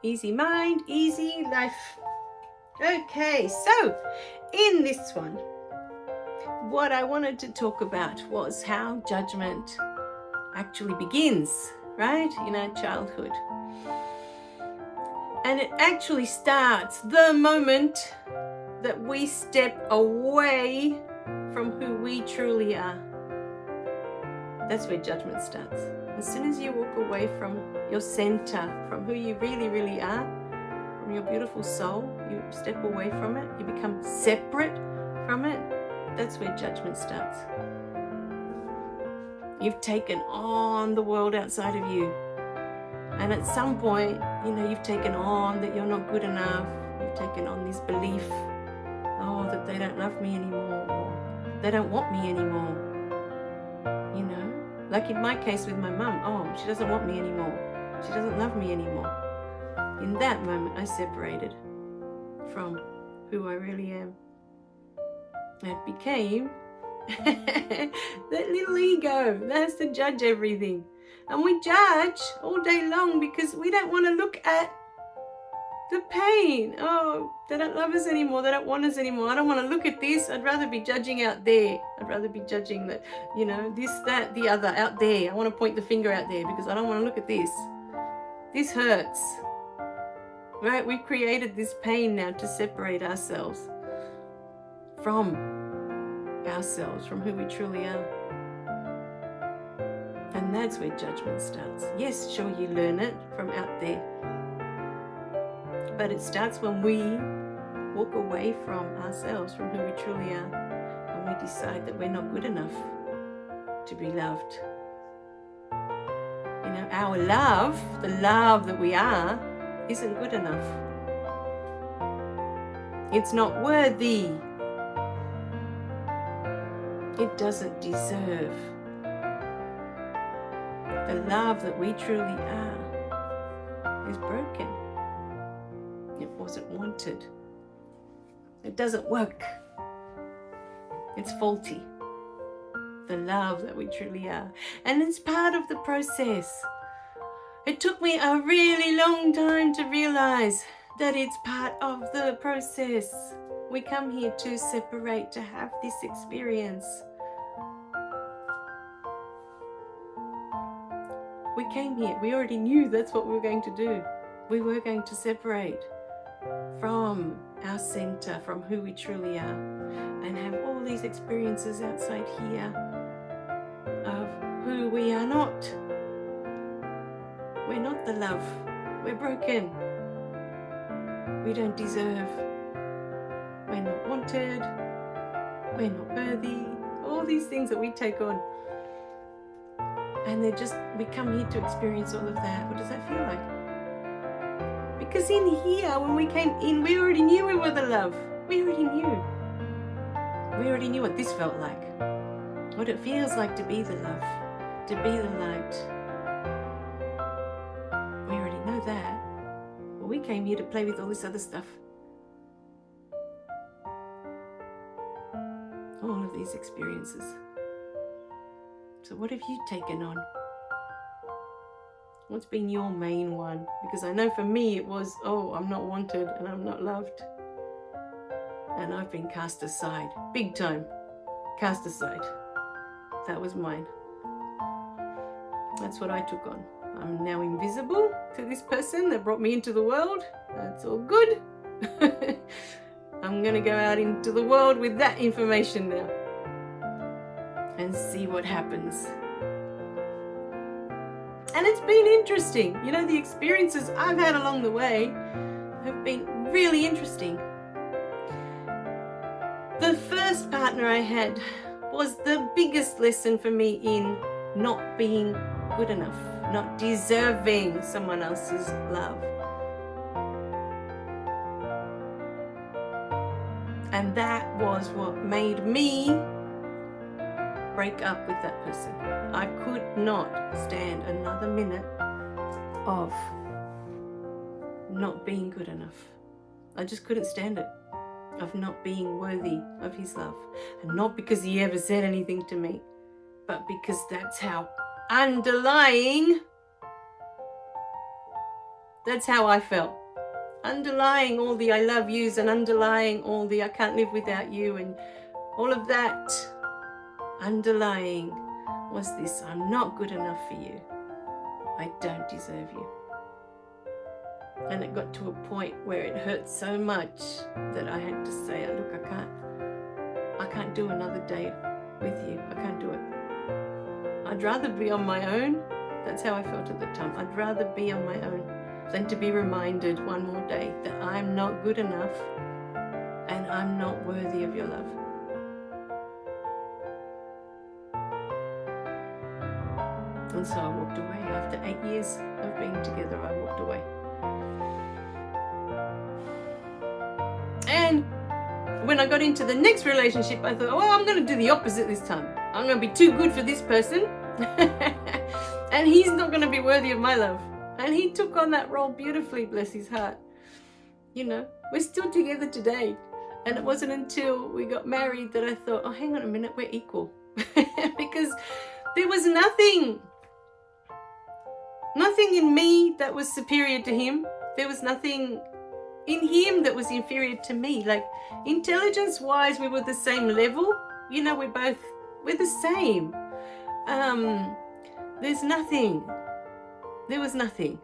Easy mind, easy life. Okay, so in this one, what I wanted to talk about was how judgment actually begins, right, in our childhood. And it actually starts the moment that we step away from who we truly are. That's where judgment starts. As soon as you walk away from your center, from who you really, really are, from your beautiful soul, you step away from it, you become separate from it, that's where judgment starts. You've taken on the world outside of you. And at some point, you've taken on that you're not good enough. You've taken on this belief, that they don't love me anymore, or they don't want me anymore. Like in my case with my mum, she doesn't want me anymore. She doesn't love me anymore. In that moment, I separated from who I really am. It became that little ego that has to judge everything. And we judge all day long because we don't want to look at the pain. They don't love us anymore. They don't want us anymore. I don't want to look at this. I'd rather be judging out there. I'd rather be judging that, this, that, the other out there. I want to point the finger out there because I don't want to look at this. This hurts. Right? We've created this pain now to separate ourselves from ourselves, from who we truly are. And that's where judgment starts. Yes, sure, you learn it from out there. But it starts when we walk away from ourselves, from who we truly are, and we decide that we're not good enough to be loved. Our love, the love that we are, isn't good enough. It's not worthy. It doesn't deserve the love that we truly are. Is broken. It wasn't wanted. It doesn't work. It's faulty. The love that we truly are. And it's part of the process. It took me a really long time to realize that it's part of the process. We come here to separate, to have this experience. We came here, we already knew that's what we were going to do. We were going to separate from our center, from who we truly are, and have all these experiences outside here of who we are not. We're not the love. We're broken. We don't deserve. We're not wanted. We're not worthy. All these things that we take on. And we come here to experience all of that. What does that feel like? Because in here, when we came in, we already knew we were the love. We already knew. We already knew what this felt like. What it feels like to be the love, to be the light. We already know that. But we came here to play with all this other stuff. All of these experiences. So what have you taken on? What's been your main one? Because I know for me it was, I'm not wanted and I'm not loved. And I've been cast aside. Big time. Cast aside. That was mine. That's what I took on. I'm now invisible to this person that brought me into the world. That's all good. I'm going to go out into the world with that information now. And see what happens. And it's been interesting. The experiences I've had along the way have been really interesting. The first partner I had was the biggest lesson for me in not being good enough, not deserving someone else's love. And that was what made me break up with that person. I could not stand another minute of not being good enough. I just couldn't stand it, of not being worthy of his love. And not because he ever said anything to me, but because that's how underlying That's how I felt. Underlying all the I love yous and underlying all the I can't live without you and all of that, underlying was this: I'm not good enough for you. I don't deserve you. And it got to a point where it hurt so much that I had to say, look, I can't do another day with you. I can't do it. I'd rather be on my own. That's how I felt at the time. I'd rather be on my own than to be reminded one more day that I'm not good enough and I'm not worthy of your love. And so I walked away. After 8 years of being together, I walked away. And when I got into the next relationship, I thought, well, I'm going to do the opposite this time. I'm going to be too good for this person. And he's not going to be worthy of my love. And he took on that role beautifully, bless his heart. You know, we're still together today. And it wasn't until we got married that I thought, oh, hang on a minute, we're equal. Because there was nothing in me that was superior to him. There was nothing in him that was inferior to me. Like, intelligence-wise, we were the same level. You know, we're the same. There was nothing,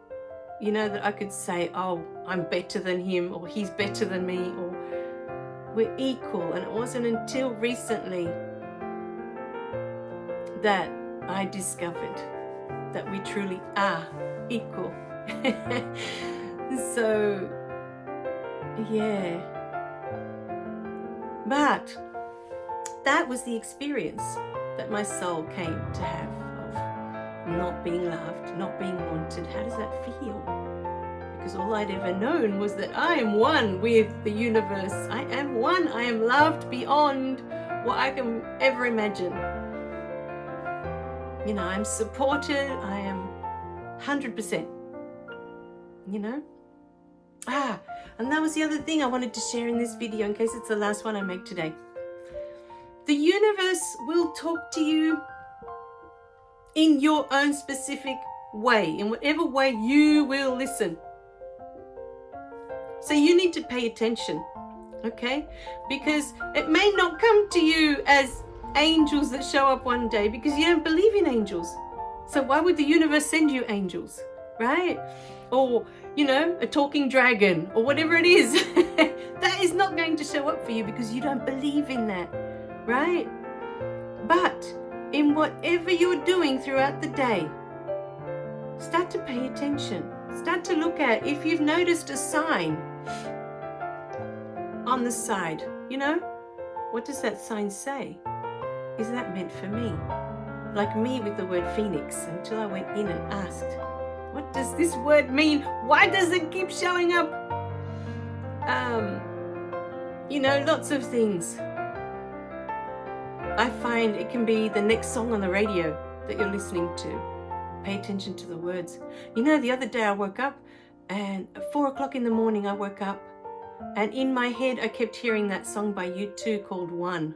you know, that I could say, oh, I'm better than him, or he's better than me, or we're equal. And it wasn't until recently that I discovered that we truly are equal. So, yeah. But that was the experience that my soul came to have of not being loved, not being wanted. How does that feel? Because all I'd ever known was that I am one with the universe. I am one. I am loved beyond what I can ever imagine. You know, I'm supported. I am 100%. You know? And that was the other thing I wanted to share in this video, in case it's the last one I make today. The universe will talk to you in your own specific way, in whatever way you will listen. So you need to pay attention, okay? Because it may not come to you as angels that show up one day, because you don't believe in angels. So why would the universe send you angels, right? Or, you know, a talking dragon, or whatever it is. That is not going to show up for you because you don't believe in that, right? But in whatever you're doing throughout the day, start to pay attention. Start to look at, if you've noticed a sign on the side, you know, what does that sign say? Is that meant for me? Like me with the word phoenix, until I went in and asked, what does this word mean? Why does it keep showing up? You know, lots of things. I find it can be the next song on the radio that you're listening to. Pay attention to the words. You know, the other day I woke up, and at 4 o'clock in the morning I woke up, and in my head I kept hearing that song by U2 called One.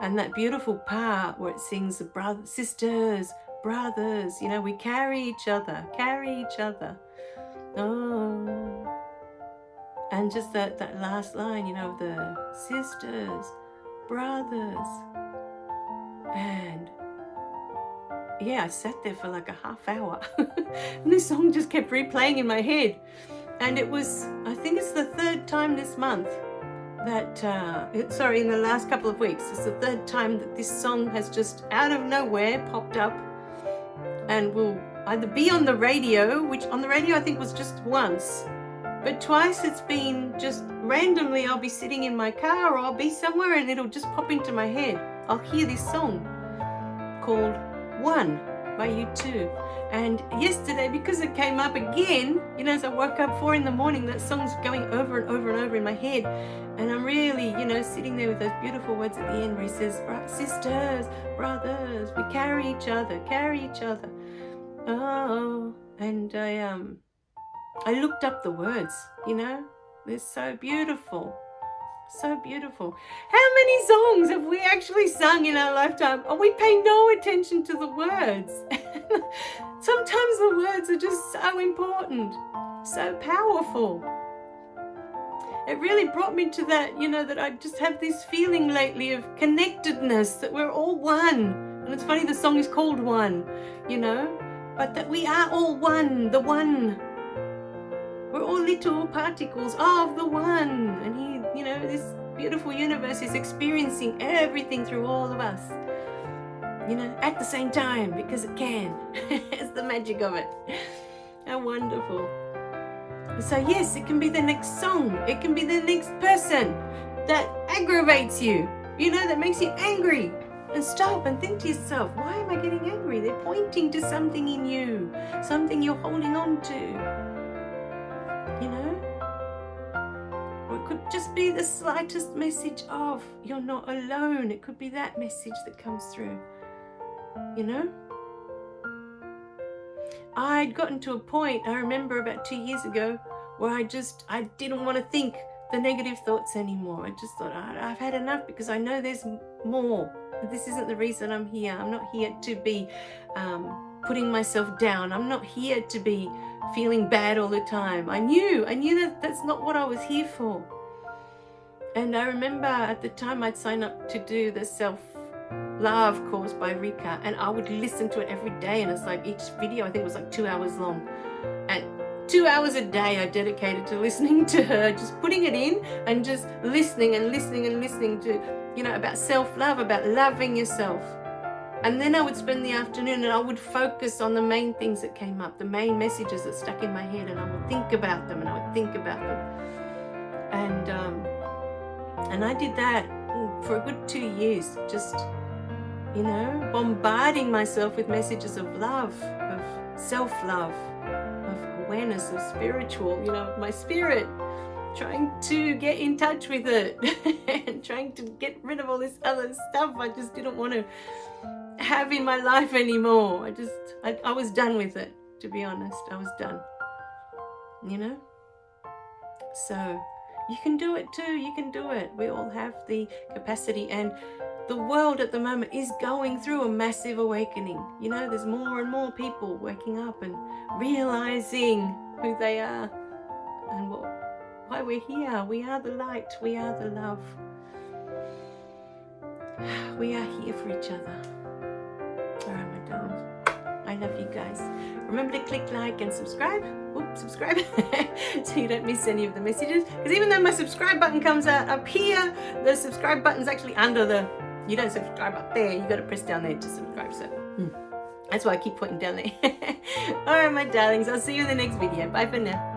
And that beautiful part where it sings the brothers, sisters, brothers, you know, we carry each other. Oh. And just that last line, you know, the sisters, brothers. And yeah, I sat there for like a half hour. And this song just kept replaying in my head. And it was, I think it's the 3rd time this month that, in the last couple of weeks, it's the 3rd time that this song has just out of nowhere popped up and will either be on the radio, which on the radio I think was just once, but twice it's been just randomly. I'll be sitting in my car, or I'll be somewhere and it'll just pop into my head. I'll hear this song called One by U2. And yesterday, because it came up again, you know, as I woke up 4 in the morning, that song's going over and over and over in my head. And I'm really, you know, sitting there with those beautiful words at the end where he says, sisters, brothers, we carry each other. Oh, and I looked up the words, you know, they're so beautiful. So beautiful. How many songs have we actually sung in our lifetime and we pay no attention to the words? Sometimes the words are just so important. So powerful. It really brought me to that, that I just have this feeling lately of connectedness, that we're all one. And it's funny, the song is called One, but that we are all one, the one. We're all little particles of the one. And this beautiful universe is experiencing everything through all of us, at the same time, because it can. It's the magic of it. How wonderful. So yes, it can be the next song. It can be the next person that aggravates you, that makes you angry. And stop and think to yourself, why am I getting angry? They're pointing to something in you, something you're holding on to. Or it could just be the slightest message of, you're not alone. It could be that message that comes through, I'd gotten to a point, I remember about 2 years ago, where I didn't want to think the negative thoughts anymore. I just thought, I've had enough, because I know there's more. This isn't the reason I'm here. I'm not here to be putting myself down. I'm not here to be feeling bad all the time. I knew that that's not what I was here for. And I remember at the time I'd sign up to do the self-love course by Rika, and I would listen to it every day, and it's like each video I think was like 2 hours long, and 2 hours a day I dedicated to listening to her, just putting it in and just listening to, about self-love, about loving yourself. And then I would spend the afternoon and I would focus on the main things that came up, the main messages that stuck in my head, and I would think about them. And I did that for a good 2 years, just, bombarding myself with messages of love, of self-love, of awareness, of spiritual, my spirit, trying to get in touch with it and trying to get rid of all this other stuff I just didn't want to have in my life anymore. I was done with it, to be honest. I was done, So you can do it too. You can do it. We all have the capacity, and the world at the moment is going through a massive awakening. There's more and more people waking up and realizing who they are and why we're here. We are the light. We are the love. We are here for each other. All right, my darlings. I love you guys. Remember to click like and subscribe. Subscribe so you don't miss any of the messages. Because even though my subscribe button comes out up here, the subscribe button's actually under you don't subscribe up there. You got to press down there to subscribe. So that's why I keep pointing down there. All right, my darlings. I'll see you in the next video. Bye for now.